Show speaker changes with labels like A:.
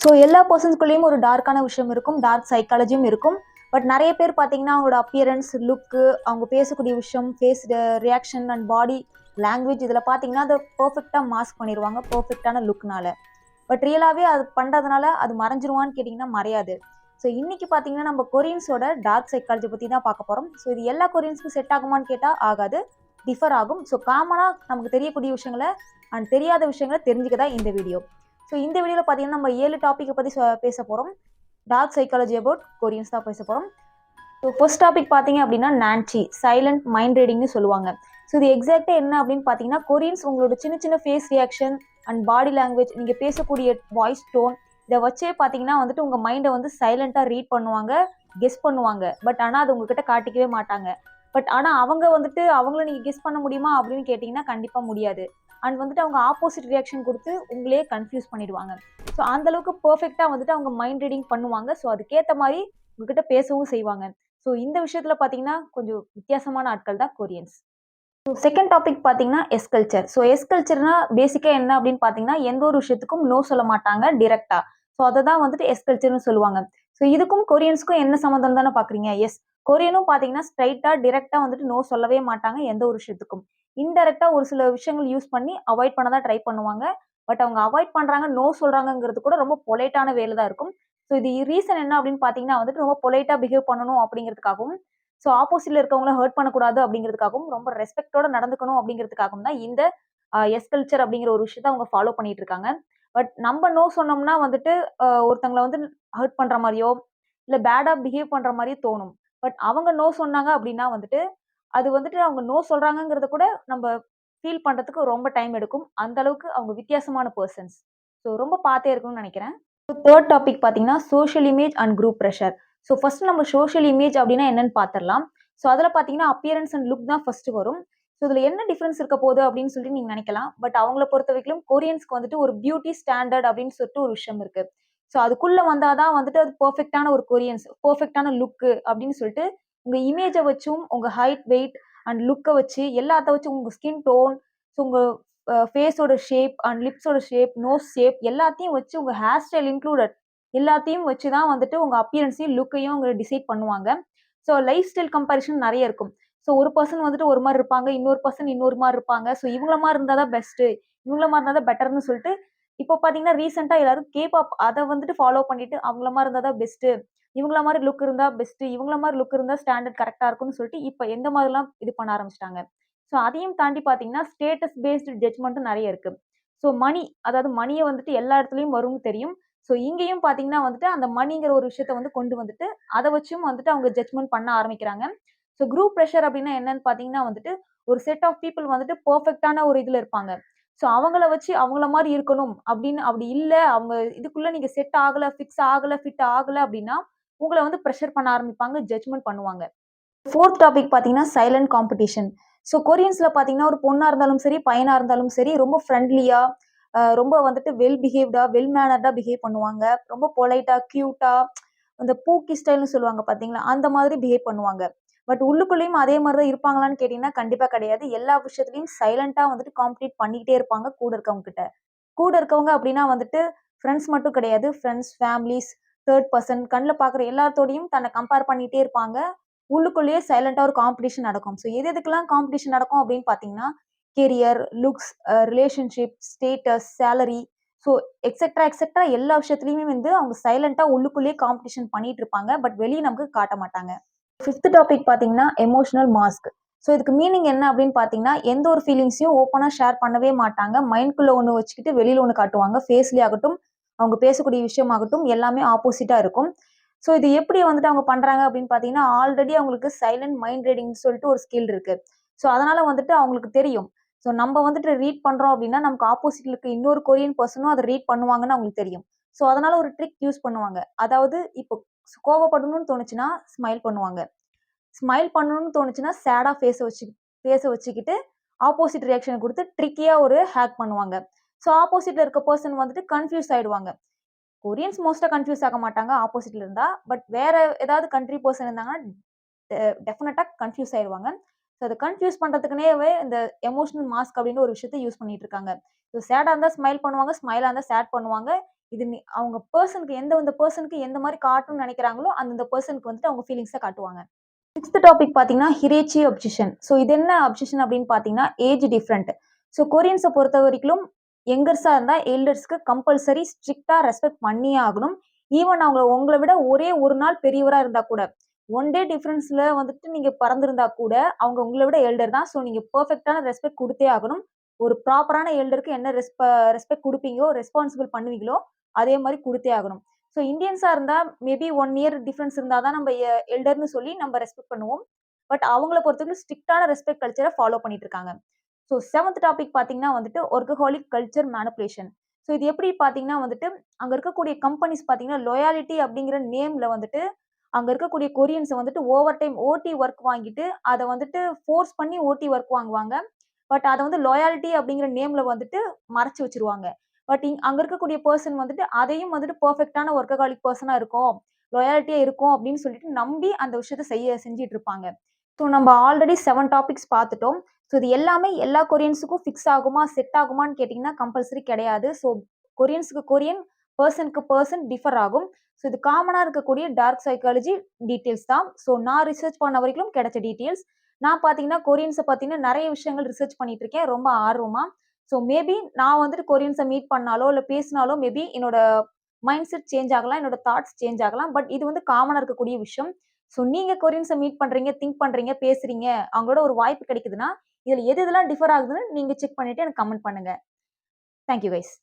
A: So எல்லா பர்சன்ஸ்குள்ளேயும் ஒரு டார்க்கான விஷயம் இருக்கும், டார்க் சைக்காலஜியும் இருக்கும். பட் நிறைய பேர் பார்த்தீங்கன்னா அவங்களோட அப்பியரன்ஸ், லுக்கு, அவங்க பேசக்கூடிய விஷயம், face reaction and body language இதில் பார்த்தீங்கன்னா அதை பர்ஃபெக்டாக மாஸ்க் பண்ணிடுவாங்க பர்ஃபெக்டான லுக்னால. பட் ரியலாகவே அது பண்ணுறதுனால அது மறைஞ்சிருவான்னு கேட்டிங்கன்னா மறையாது. ஸோ இன்னைக்கு பார்த்தீங்கன்னா நம்ம கொரியன்ஸோட டார்க் சைக்காலஜி பற்றி தான் பார்க்க போகிறோம். ஸோ இது எல்லா கொரியன்ஸ்க்கும் செட் ஆகுமான்னு கேட்டால் ஆகாது, டிஃபர் ஆகும். ஸோ காமனாக நமக்கு தெரியக்கூடிய விஷயங்களை அண்ட் தெரியாத விஷயங்களை தெரிஞ்சுக்க தான் இந்த வீடியோ. ஸோ இந்த வீடியோவில் பார்த்தீங்கன்னா நம்ம 7 டாப்பிக்கை பற்றி பேச போகிறோம். டார்க் சைக்காலஜி அபவுட் கொரியன்ஸ் தான் பேச போகிறோம். ஸோ ஃபர்ஸ்ட் டாபிக் பார்த்தீங்க அப்படின்னா நான்சி, சைலண்ட் மைண்ட் ரீடிங்னு சொல்லுவாங்க. ஸோ இது எக்ஸாக்டாக என்ன அப்படின்னு பார்த்தீங்கன்னா கொரியன்ஸ் உங்களோட சின்ன சின்ன face reaction and body language, நீங்கள் பேசக்கூடிய வாய்ஸ் டோன், இதை வச்சே பார்த்தீங்கன்னா வந்துட்டு உங்கள் மைண்டை வந்து சைலண்ட்டாக ரீட் பண்ணுவாங்க, கெஸ் பண்ணுவாங்க. பட் ஆனால் அது உங்ககிட்ட காட்டிக்கவே மாட்டாங்க. பட் ஆனால் அவங்க வந்துட்டு அவங்கள நீங்கள் கெஸ் பண்ண முடியுமா அப்படின்னு கேட்டிங்கன்னா கண்டிப்பாக முடியாது. அண்ட் வந்துட்டு அவங்க ஆப்போசிட் ரியாக்ஷன் கொடுத்து உங்களே கன்ஃபியூஸ் பண்ணிடுவாங்க. ஸோ அந்தளவுக்கு பர்ஃபெக்டாக வந்துட்டு அவங்க மைண்ட் ரீடிங் பண்ணுவாங்க. ஸோ அதுக்கேற்ற மாதிரி உங்ககிட்ட பேசவும் செய்வாங்க. ஸோ இந்த விஷயத்தில் பார்த்தீங்கன்னா கொஞ்சம் வித்தியாசமான ஆட்கள் தான் கொரியன்ஸ். ஸோ செகண்ட் டாபிக் பார்த்தீங்கன்னா எஸ் கல்ச்சர். ஸோ எஸ் கல்ச்சர்னா பேசிக்காக என்ன அப்படின்னு பார்த்தீங்கன்னா எந்த ஒரு விஷயத்துக்கும் நோ சொல்ல மாட்டாங்க டிரெக்டாக. ஸோ அதை தான் வந்துட்டு எஸ் கல்ச்சர்னு சொல்லுவாங்க. ஸோ இதுக்கும் கொரியன்ஸ்க்கும் என்ன சம்மந்தம் தானே பார்க்குறீங்க? எஸ், கொரியனும் பார்த்தீங்கன்னா ஸ்ட்ரைட்டாக டிரெக்டாக வந்துட்டு நோ சொல்லவே மாட்டாங்க எந்த ஒரு விஷயத்துக்கும். இன்டெரக்டாக ஒரு சில விஷயங்கள் யூஸ் பண்ணி அவாய்ட் பண்ண தான் ட்ரை பண்ணுவாங்க. பட் அவங்க அவாய்ட் பண்ணுறாங்க, நோ சொல்கிறாங்கங்கிறது கூட ரொம்ப பொலைட்டான வேலை தான் இருக்கும். ஸோ இது ரீசன் என்ன அப்படின்னு பார்த்தீங்கன்னா வந்துட்டு ரொம்ப பொலைட்டாக பிஹேவ் பண்ணணும் அப்படிங்கிறதுக்காகவும், ஸோ ஆப்போசிட்ல இருக்கவங்கள ஹர்ட் பண்ணக்கூடாது அப்படிங்கிறதுக்காகவும், ரொம்ப ரெஸ்பெக்டோட நடந்துக்கணும் அப்படிங்கிறதுக்காகவும் தான் இந்த எஸ் கல்ச்சர் அப்படிங்கிற ஒரு விஷயத்த அவங்க ஃபாலோ பண்ணிட்டு இருக்காங்க. பட் நம்ம நோ சொன்னோம்னா வந்துட்டு ஒருத்தங்களை வந்து ஹர்ட் பண்ற மாதிரியோ இல்லை பேடா பிஹேவ் பண்ற மாதிரியே தோணும். பட் அவங்க நோ சொன்னாங்க அப்படின்னா வந்துட்டு அது வந்துட்டு அவங்க நோ சொல்றாங்கங்கிறத கூட நம்ம ஃபீல் பண்றதுக்கு ரொம்ப டைம் எடுக்கும். அந்த அளவுக்கு அவங்க வித்தியாசமான பர்சன்ஸ். ஸோ ரொம்ப பார்த்தே இருக்கணும்னு நினைக்கிறேன். தேர்ட் டாபிக் பார்த்தீங்கன்னா social image and group pressure. So first நம்ம சோஷியல் இமேஜ் அப்படின்னா என்னன்னு பார்த்துடலாம். ஸோ அதில் பார்த்தீங்கன்னா அப்பியரன்ஸ் அண்ட் லுக் தான் ஃபர்ஸ்ட் வரும். ஸோ இதில் என்ன டிஃபரன்ஸ் இருக்க போகுது அப்படின்னு சொல்லிட்டு நீங்கள் நினைக்கலாம். பட் அவங்கள பொறுத்த வரைக்கும் கொரியன்ஸ்க்கு வந்துட்டு ஒரு பியூட்டி ஸ்டாண்டர்ட் அப்படின்னு சொல்லிட்டு ஒரு விஷயம் இருக்கு. ஸோ அதுக்குள்ள வந்தாதான் வந்துட்டு அது பெர்ஃபெக்டான ஒரு கொரியன்ஸ், பெர்ஃபெக்டான லுக்கு அப்படின்னு சொல்லிட்டு உங்க இமேஜை வச்சும் உங்க ஹைட், வெயிட் அண்ட் லுக்கை வச்சு எல்லாத்த வச்சு உங்க ஸ்கின் டோன், ஸோ உங்க ஃபேஸோட ஷேப் அண்ட் லிப்ஸோட ஷேப், நோஸ் ஷேப் எல்லாத்தையும் வச்சு உங்க ஹேர் ஸ்டைல் இன்க்ளூடட் எல்லாத்தையும் வச்சு தான் வந்துட்டு உங்க அப்பியரன்ஸையும் லுக்கையும் அவங்க டிசைட் பண்ணுவாங்க. ஸோ லைஃப் ஸ்டைல் கம்பேரிஷன் நிறைய இருக்கும். ஸோ ஒரு பர்சன் வந்துட்டு ஒரு மாதிரி இருப்பாங்க, இன்னொரு பர்சன் இன்னொரு மாதிரி இருப்பாங்க. ஸோ இவங்கள மாதிரி இருந்தால் தான் பெஸ்ட்டு, இவங்கள மாதிரி இருந்தால் தான் பெட்டர்னு சொல்லிட்டு இப்போ பார்த்தீங்கன்னா ரீசெண்டாக எல்லாரும் கேபாப் அதை வந்துட்டு ஃபாலோ பண்ணிட்டு அவங்கள மாதிரி இருந்தால் தான் பெஸ்ட்டு, இவங்கள மாதிரி லுக் இருந்தா பெஸ்ட், இவங்கள மாதிரி லுக் இருந்தா ஸ்டாண்டர்ட் கரெக்டா இருக்கும்னு சொல்லிட்டு இப்ப எந்த மாதிரிலாம் இது பண்ண ஆரம்பிச்சிட்டாங்க. ஸோ அதையும் தாண்டி பாத்தீங்கன்னா ஸ்டேட்டஸ் பேஸ்டு ஜட்ஜ்மெண்ட்டும் நிறைய இருக்கு. ஸோ மணி, அதாவது மணியை வந்துட்டு எல்லா இடத்துலயும் வரும்னு தெரியும். ஸோ இங்கேயும் பாத்தீங்கன்னா வந்துட்டு அந்த மணிங்கிற ஒரு விஷயத்த வந்து கொண்டு வந்துட்டு அதை வச்சும் வந்துட்டு அவங்க ஜட்ஜ்மெண்ட் பண்ண ஆரம்பிக்கிறாங்க. ஸோ குரூப் ப்ரெஷர் அப்படின்னா என்னன்னு பாத்தீங்கன்னா வந்துட்டு ஒரு செட் ஆஃப் பீப்புள் வந்துட்டு பெர்ஃபெக்டான ஒரு இதுல இருப்பாங்க. ஸோ அவங்கள வச்சு அவங்கள மாதிரி இருக்கணும் அப்படின்னு, அப்படி இல்லை அவங்க இதுக்குள்ள நீங்க செட் ஆகல, ஃபிக்ஸ் ஆகல, ஃபிட் ஆகல அப்படின்னா உங்கள வந்து பிரஷர் பண்ண ஆரம்பிப்பாங்க, ஜட்ஜ்மெண்ட் பண்ணுவாங்க. ஃபோர்த் டாபிக் பார்த்தீங்கன்னா சைலண்ட் காம்படிஷன். ஸோ கொரியன்ஸ்ல பார்த்தீங்கன்னா ஒரு பொண்ணா இருந்தாலும் சரி, பையனா இருந்தாலும் சரி ரொம்ப ஃப்ரெண்ட்லியா, ரொம்ப வந்துட்டு வெல் பிஹேவ்டா, வெல் மேனர்டா பிஹேவ் பண்ணுவாங்க. ரொம்ப பொலைட்டா, கியூட்டா, அந்த பூக்கி ஸ்டைல்னு சொல்லுவாங்க பார்த்தீங்களா, அந்த மாதிரி பிஹேவ் பண்ணுவாங்க. பட் உள்ளுக்குள்ளேயும் அதே மாதிரி தான் இருப்பாங்களான்னு கேட்டீங்கன்னா கண்டிப்பா கிடையாது. எல்லா விஷயத்துலையும் சைலண்டா வந்துட்டு காம்படிட் பண்ணிக்கிட்டே இருப்பாங்க கூட இருக்கவங்க கிட்ட. கூட இருக்கவங்க அப்படின்னா வந்துட்டு ஃப்ரெண்ட்ஸ் மட்டும் கிடையாது. ஃப்ரெண்ட்ஸ், ஃபேமிலிஸ், தேர்ட் பர்சன் கண்ணில் பார்க்குற எல்லாத்தோடையும் தன்னை கம்பேர் பண்ணிகிட்டே இருப்பாங்க. உள்ளுக்குள்ளேயே சைலண்டாக ஒரு காம்படிஷன் நடக்கும். ஸோ எது எதுக்கெல்லாம் காம்படிஷன் நடக்கும் அப்படின்னு பார்த்தீங்கன்னா career, looks, relationship, status, salary, so etcetera etcetera எல்லா விஷயத்துலையுமே வந்து அவங்க சைலண்டாக உள்ளுக்குள்ளேயே காம்படிஷன் பண்ணிட்டு இருப்பாங்க. பட் வெளியே நமக்கு காட்ட மாட்டாங்க. ஃபிஃப்த் டாபிக் பார்த்தீங்கன்னா எமோஷனல் மாஸ்க். ஸோ இதுக்கு மீனிங் என்ன அப்படின்னு பார்த்தீங்கன்னா எந்த ஒரு ஃபீலிங்ஸையும் ஓப்பனாக ஷேர் பண்ணவே மாட்டாங்க. மைண்ட்குள்ளே ஒன்று வச்சுக்கிட்டு வெளியில் ஒன்று காட்டுவாங்க. ஃபேஸ்லேயே ஆகட்டும், அவங்க பேசக்கூடிய விஷயமாகட்டும் எல்லாமே ஆப்போசிட்டாக இருக்கும். ஸோ இது எப்படி வந்துட்டு அவங்க பண்ணுறாங்க அப்படின்னு பார்த்தீங்கன்னா ஆல்ரெடி அவங்களுக்கு சைலண்ட் மைண்ட் ரீடிங்னு சொல்லிட்டு ஒரு ஸ்கில் இருக்கு. ஸோ அதனால வந்துட்டு அவங்களுக்கு தெரியும். ஸோ நம்ம வந்துட்டு ரீட் பண்ணுறோம் அப்படின்னா நமக்கு ஆப்போசிட்ல இருக்க இன்னொரு கொரியன் பர்சனும் அதை ரீட் பண்ணுவாங்கன்னு அவங்களுக்கு தெரியும். ஸோ அதனால ஒரு ட்ரிக் யூஸ் பண்ணுவாங்க. அதாவது இப்போ கோவப்படணும்னு தோணுச்சுன்னா ஸ்மைல் பண்ணுவாங்க. ஸ்மைல் பண்ணணும்னு தோணுச்சுன்னா சேடா ஃபேஸை வச்சுக்கிட்டு ஆப்போசிட் ரியாக்ஷன் கொடுத்து ட்ரிக்கியா ஒரு ஹேக் பண்ணுவாங்க. ஸோ ஆப்போசிட்ல இருக்க பர்சன் வந்துட்டு கன்ஃபியூஸ் ஆயிடுவாங்க. கொரியன்ஸ் மோஸ்டா கன்ஃபியூஸ் ஆக மாட்டாங்க ஆப்போசிட்ல இருந்தா. பட் வேற ஏதாவது கண்ட்ரி பர்சன் இருந்தாங்கன்னா டெஃபினட்டா கன்ஃபியூஸ் ஆயிடுவாங்க. ஸோ அதை கன்ஃபியூஸ் பண்றதுக்குனேவே இந்த எமோஷனல் மாஸ்க் அப்படின்னு ஒரு விஷயத்த யூஸ் பண்ணிட்டு இருக்காங்க. ஸோ சேடா இருந்தா ஸ்மைல் பண்ணுவாங்க, ஸ்மைலா இருந்தா சேட் பண்ணுவாங்க. இது அவங்க பர்சனுக்கு எந்த பர்சனுக்கு எந்த மாதிரி காட்டணும்னு நினைக்கிறாங்களோ அந்த பர்சனுக்கு வந்துட்டு அவங்க ஃபீலிங்ஸை காட்டுவாங்க. 6th டாபிக் பார்த்தீங்கன்னா ஹிரேச்சி அப்சஷன். ஸோ இது என்ன அப்சஷன் அப்படின்னு பார்த்தீங்கன்னா ஏஜ் டிஃப்ரெண்ட். ஸோ கொரியன்ஸை பொறுத்த வரைக்கும் யங்கர்ஸாக இருந்தால் எல்டர்ஸ்க்கு கம்பல்சரி ஸ்ட்ரிக்டாக ரெஸ்பெக்ட் பண்ணியே ஆகணும். ஈவன் அவங்க உங்களை விட ஒரே ஒரு நாள் பெரியவராக இருந்தால் கூட, ஒன் டே டிஃப்ரென்ஸில் வந்துட்டு நீங்கள் பறந்துருந்தா கூட அவங்க உங்களை விட எல்டர் தான். ஸோ நீங்கள் பர்ஃபெக்டான ரெஸ்பெக்ட் கொடுத்தே ஆகணும். ஒரு ப்ராப்பரான எல்டருக்கு என்ன ரெஸ்பெக்ட் கொடுப்பீங்களோ, ரெஸ்பான்சிபிள் பண்ணுவீங்களோ அதே மாதிரி கொடுத்தே ஆகணும். ஸோ இந்தியன்ஸாக இருந்தால் மேபி 1 இயர் டிஃப்ரென்ஸ் இருந்தால் தான் நம்ம எல்டர்னு சொல்லி நம்ம ரெஸ்பெக்ட் பண்ணுவோம். பட் அவங்கள பொறுத்தவரைக்கும் ஸ்ட்ரிக்டான ரெஸ்பெக்ட் கல்ச்சரை ஃபாலோ பண்ணிட்டு இருக்காங்க. ஸோ 7th டாபிக் பார்த்தீங்கன்னா வந்துட்டு ஒர்கஹாலிக் கல்ச்சர் மேனிபுலேஷன். ஸோ இது எப்படி பார்த்தீங்கன்னா வந்துட்டு அங்கே இருக்கக்கூடிய கம்பெனிஸ் பார்த்தீங்கன்னா லோயாலிட்டி அப்படிங்கிற நேமில் வந்துட்டு அங்கே இருக்கக்கூடிய கொரியன்ஸை வந்துட்டு ஓவர் டைம் ஓடி ஒர்க் வாங்கிட்டு அதை வந்துட்டு ஃபோர்ஸ் பண்ணி ஓடி ஒர்க் வாங்குவாங்க. பட் அதை வந்து லாயாலிட்டி அப்படிங்கிற நேமில் வந்துட்டு மறைச்சு வச்சிருவாங்க. பட் அங்கே இருக்கக்கூடிய பர்சன் வந்துட்டு அதையும் வந்துட்டு பர்ஃபெக்டான ஒர்க்ககாலிக் பர்சனாக இருக்கும், லாயாலிட்டியாக இருக்கும் அப்படின்னு சொல்லிட்டு நம்பி அந்த விஷயத்த செஞ்சுட்டு இருப்பாங்க. ஸோ நம்ம ஆல்ரெடி 7 டாபிக்ஸ் பார்த்துட்டோம். ஸோ இது எல்லாமே எல்லா கொரியன்ஸுக்கும் ஃபிக்ஸ் ஆகுமா, செட் ஆகுமான்னு கேட்டிங்கன்னா கம்பல்சரி கிடையாது. ஸோ கொரியன்ஸுக்கு கொரியன், பர்சனுக்கு பர்சன் டிஃபர் ஆகும். ஸோ இது காமனாக இருக்கக்கூடிய டார்க் சைக்காலஜி டீட்டெயில்ஸ் தான். ஸோ நான் ரிசர்ச் பண்ண வரைக்கும் கிடைச்ச டீட்டெயில்ஸ். நான் பார்த்தீங்கன்னா கொரியன்ஸை பார்த்தீங்கன்னா நிறைய விஷயங்கள் ரிசர்ச் பண்ணிட்டு இருக்கேன் ரொம்ப ஆர்வமாக. ஸோ மேபி நான் வந்துட்டு கொரியன்ஸை மீட் பண்ணாலோ இல்லை பேசினாலோ மேபி என்னோட மைண்ட் செட் சேஞ்ச் ஆகலாம், என்னோட தாட்ஸ் சேஞ்ச் ஆகலாம். பட் இது வந்து காமனாக இருக்கக்கூடிய விஷயம். ஸோ நீங்கள் கொரியன்ஸை மீட் பண்ணுறீங்க, திங்க் பண்ணுறீங்க, பேசுறீங்க, அவங்களோட ஒரு வாய்ப்பு கிடைக்குதுன்னா இதில் எது எதெல்லாம் டிஃபர் ஆகுதுன்னு நீங்கள் செக் பண்ணிட்டு எனக்கு கமெண்ட் பண்ணுங்க. Thank you guys.